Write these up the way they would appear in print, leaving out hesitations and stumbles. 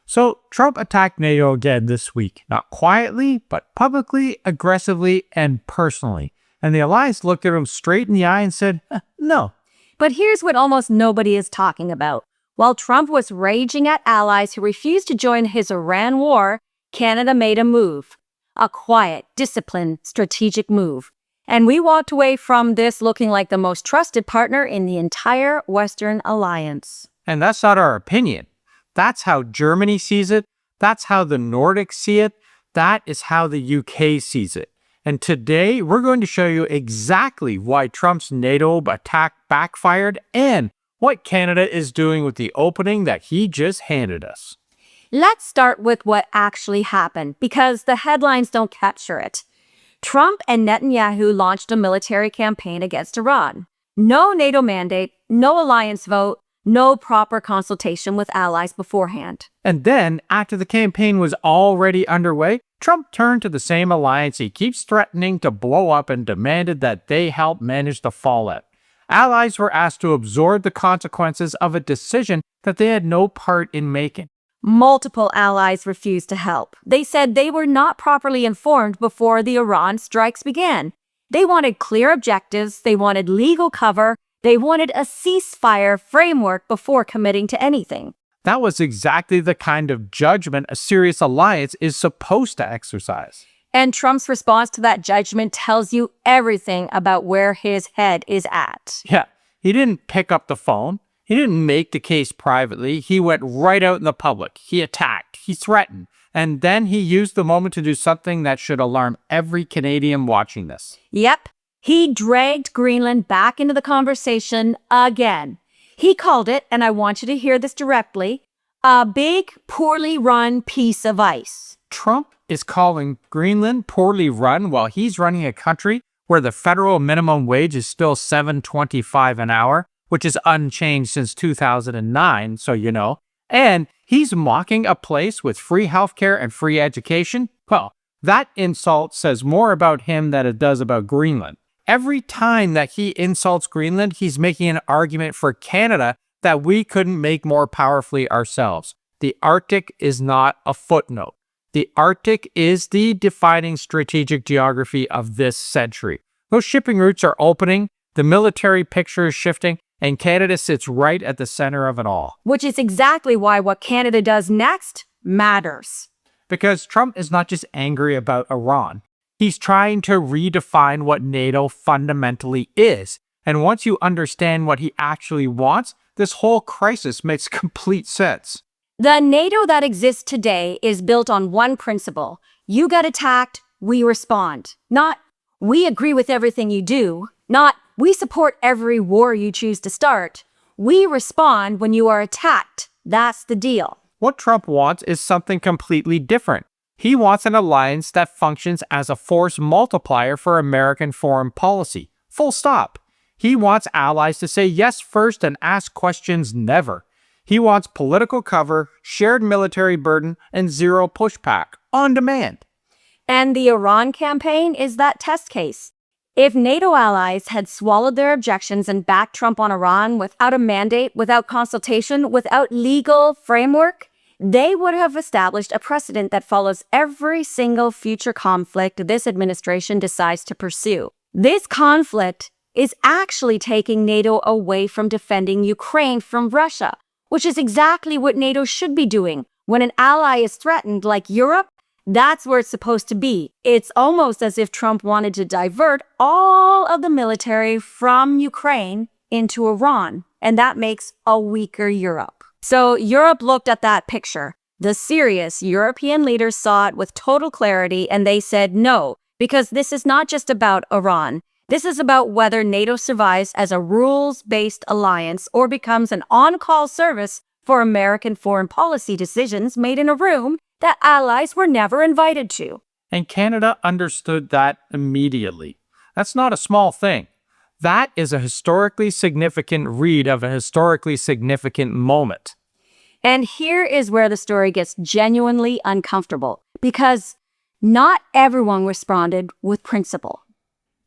So Trump attacked NATO again this week, not quietly, but publicly, aggressively, and personally. And the alliance looked at him straight in the eye and said, no. But here's what almost nobody is talking about. While Trump was raging at allies who refused to join his Iran war, Canada made a move. A quiet, disciplined, strategic move. And we walked away from this looking like the most trusted partner in the entire Western alliance. And that's not our opinion. That's how Germany sees it. That's how the Nordics see it. That is how the UK sees it. And today, we're going to show you exactly why Trump's NATO attack backfired and what Canada is doing with the opening that he just handed us. Let's start with what actually happened, because the headlines don't capture it. Trump and Netanyahu launched a military campaign against Iran. No NATO mandate, no alliance vote, no proper consultation with allies beforehand. And then, after the campaign was already underway, Trump turned to the same alliance he keeps threatening to blow up and demanded that they help manage the fallout. Allies were asked to absorb the consequences of a decision that they had no part in making. Multiple allies refused to help. They said they were not properly informed before the Iran strikes began. They wanted clear objectives, they wanted legal cover, they wanted a ceasefire framework before committing to anything. That was exactly the kind of judgment a serious alliance is supposed to exercise. And Trump's response to that judgment tells you everything about where his head is at. Yeah, he didn't pick up the phone. He didn't make the case privately. He went right out in the public. He attacked. He threatened. And then he used the moment to do something that should alarm every Canadian watching this. Yep. He dragged Greenland back into the conversation again. He called it, and I want you to hear this directly, a big, poorly run piece of ice. Trump is calling Greenland poorly run while he's running a country where the federal minimum wage is still $7.25 an hour, which is unchanged since 2009, so you know. And he's mocking a place with free healthcare and free education. Well, that insult says more about him than it does about Greenland. Every time that he insults Greenland, he's making an argument for Canada that we couldn't make more powerfully ourselves. The Arctic is not a footnote. The Arctic is the defining strategic geography of this century. Those shipping routes are opening, the military picture is shifting, and Canada sits right at the center of it all. Which is exactly why what Canada does next matters. Because Trump is not just angry about Iran. He's trying to redefine what NATO fundamentally is. And once you understand what he actually wants, this whole crisis makes complete sense. The NATO that exists today is built on one principle. You get attacked, we respond. Not, we agree with everything you do. Not, we support every war you choose to start. We respond when you are attacked. That's the deal. What Trump wants is something completely different. He wants an alliance that functions as a force multiplier for American foreign policy. Full stop. He wants allies to say yes first and ask questions never. He wants political cover, shared military burden, and zero pushback on demand. And the Iran campaign is that test case. If NATO allies had swallowed their objections and backed Trump on Iran without a mandate, without consultation, without legal framework, they would have established a precedent that follows every single future conflict this administration decides to pursue. This conflict is actually taking NATO away from defending Ukraine from Russia, which is exactly what NATO should be doing. When an ally is threatened, like Europe, that's where it's supposed to be. It's almost as if Trump wanted to divert all of the military from Ukraine into Iran, and that makes a weaker Europe. So Europe looked at that picture. The serious European leaders saw it with total clarity, and they said no, because this is not just about Iran. This is about whether NATO survives as a rules-based alliance or becomes an on-call service for American foreign policy decisions made in a room that allies were never invited to. And Canada understood that immediately. That's not a small thing. That is a historically significant read of a historically significant moment. And here is where the story gets genuinely uncomfortable, because not everyone responded with principle.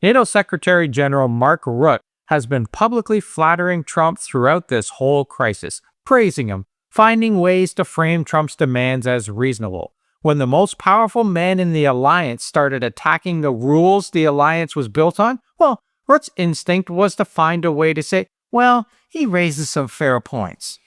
NATO Secretary General Mark Carney has been publicly flattering Trump throughout this whole crisis, praising him, finding ways to frame Trump's demands as reasonable. When the most powerful man in the alliance started attacking the rules the alliance was built on, well, Rutt's instinct was to find a way to say, well, he raises some fair points.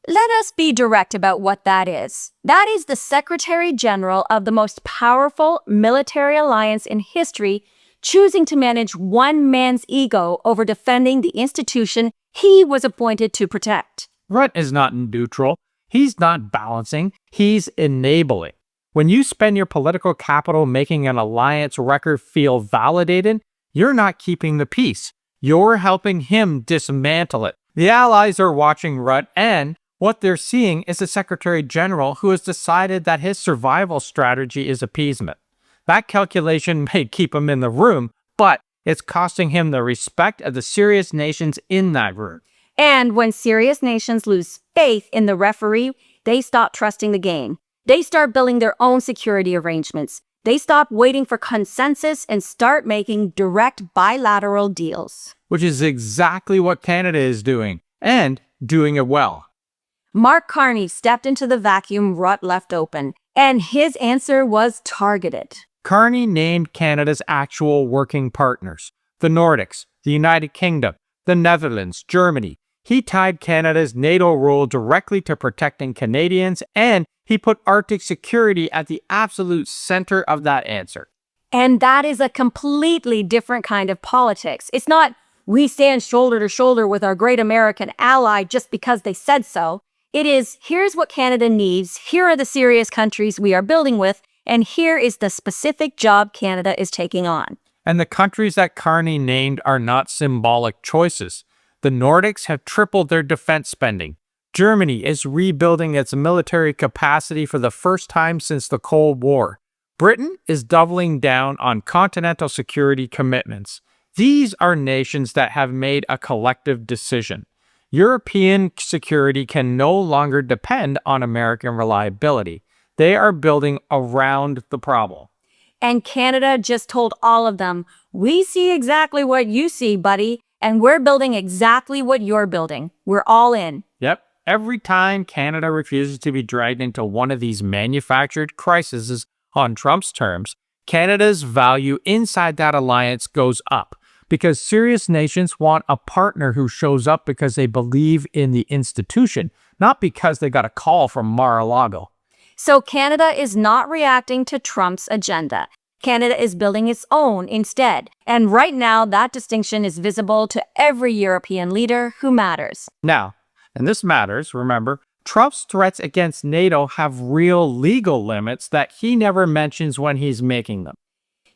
Let us be direct about what that is. That is the Secretary General of the most powerful military alliance in history, choosing to manage one man's ego over defending the institution he was appointed to protect. Rutt is not neutral. He's not balancing. He's enabling. When you spend your political capital making an alliance record feel validated, you're not keeping the peace. You're helping him dismantle it. The allies are watching Rutt, and what they're seeing is a Secretary General who has decided that his survival strategy is appeasement. That calculation may keep him in the room, but it's costing him the respect of the serious nations in that room. And when serious nations lose faith in the referee, they stop trusting the game. They start building their own security arrangements. They stop waiting for consensus and start making direct bilateral deals. Which is exactly what Canada is doing, and doing it well. Mark Carney stepped into the vacuum Rutt left open, and his answer was targeted. Carney named Canada's actual working partners, the Nordics, the United Kingdom, the Netherlands, Germany. He tied Canada's NATO role directly to protecting Canadians, and he put Arctic security at the absolute center of that answer. And that is a completely different kind of politics. It's not, we stand shoulder to shoulder with our great American ally just because they said so. It is, here's what Canada needs, here are the serious countries we are building with, and here is the specific job Canada is taking on. And the countries that Carney named are not symbolic choices. The Nordics have tripled their defense spending. Germany is rebuilding its military capacity for the first time since the Cold War. Britain is doubling down on continental security commitments. These are nations that have made a collective decision. European security can no longer depend on American reliability. They are building around the problem. And Canada just told all of them, we see exactly what you see, buddy, and we're building exactly what you're building. We're all in. Yep. Every time Canada refuses to be dragged into one of these manufactured crises on Trump's terms, Canada's value inside that alliance goes up, because serious nations want a partner who shows up because they believe in the institution, not because they got a call from Mar-a-Lago. So Canada is not reacting to Trump's agenda. Canada is building its own instead. And right now, that distinction is visible to every European leader who matters. Now, and this matters, remember, Trump's threats against NATO have real legal limits that he never mentions when he's making them.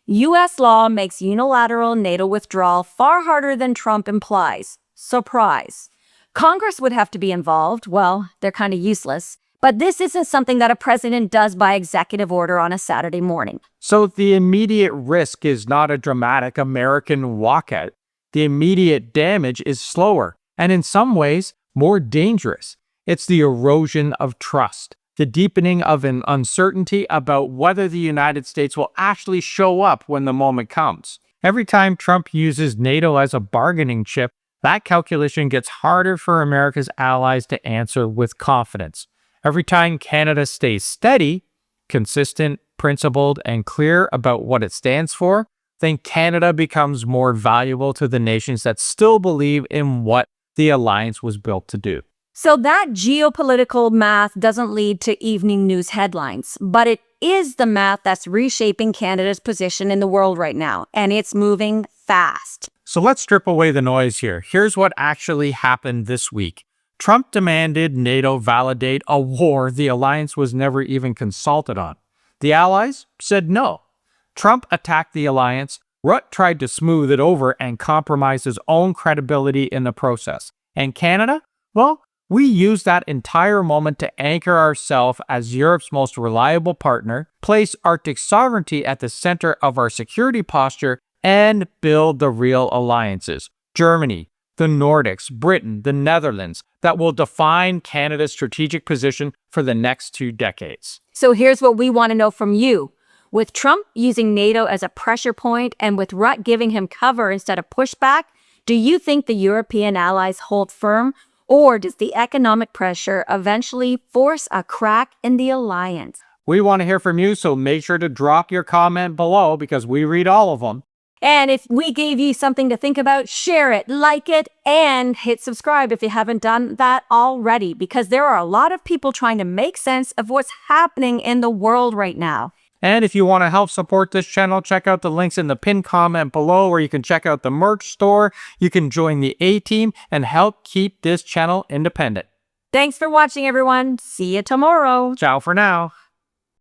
U.S. law makes unilateral NATO withdrawal far harder than Trump implies. Surprise. Congress would have to be involved. Well, they're kind of useless. But this isn't something that a president does by executive order on a Saturday morning. So the immediate risk is not a dramatic American walkout. The immediate damage is slower, and in some ways, more dangerous. It's the erosion of trust, the deepening of an uncertainty about whether the United States will actually show up when the moment comes. Every time Trump uses NATO as a bargaining chip, that calculation gets harder for America's allies to answer with confidence. Every time Canada stays steady, consistent, principled, and clear about what it stands for, then Canada becomes more valuable to the nations that still believe in what the alliance was built to do. So that geopolitical math doesn't lead to evening news headlines, but it is the math that's reshaping Canada's position in the world right now, and it's moving fast. So let's strip away the noise here. Here's what actually happened this week. Trump demanded NATO validate a war the alliance was never even consulted on. The allies said no. Trump attacked the alliance. Rutt tried to smooth it over and compromise his own credibility in the process. And Canada? Well, we used that entire moment to anchor ourselves as Europe's most reliable partner, place Arctic sovereignty at the center of our security posture, and build the real alliances. Germany, the Nordics, Britain, the Netherlands, that will define Canada's strategic position for the next 2 decades. So here's what we want to know from you. With Trump using NATO as a pressure point and with Rutt giving him cover instead of pushback, do you think the European allies hold firm, Or does the economic pressure eventually force a crack in the alliance? We want to hear from you, so make sure to drop your comment below because we read all of them. And if we gave you something to think about, share it, like it, and hit subscribe if you haven't done that already, because there are a lot of people trying to make sense of what's happening in the world right now. And if you want to help support this channel, check out the links in the pinned comment below where you can check out the merch store, you can join the A-Team, and help keep this channel independent. Thanks for watching, everyone. See you tomorrow. Ciao for now.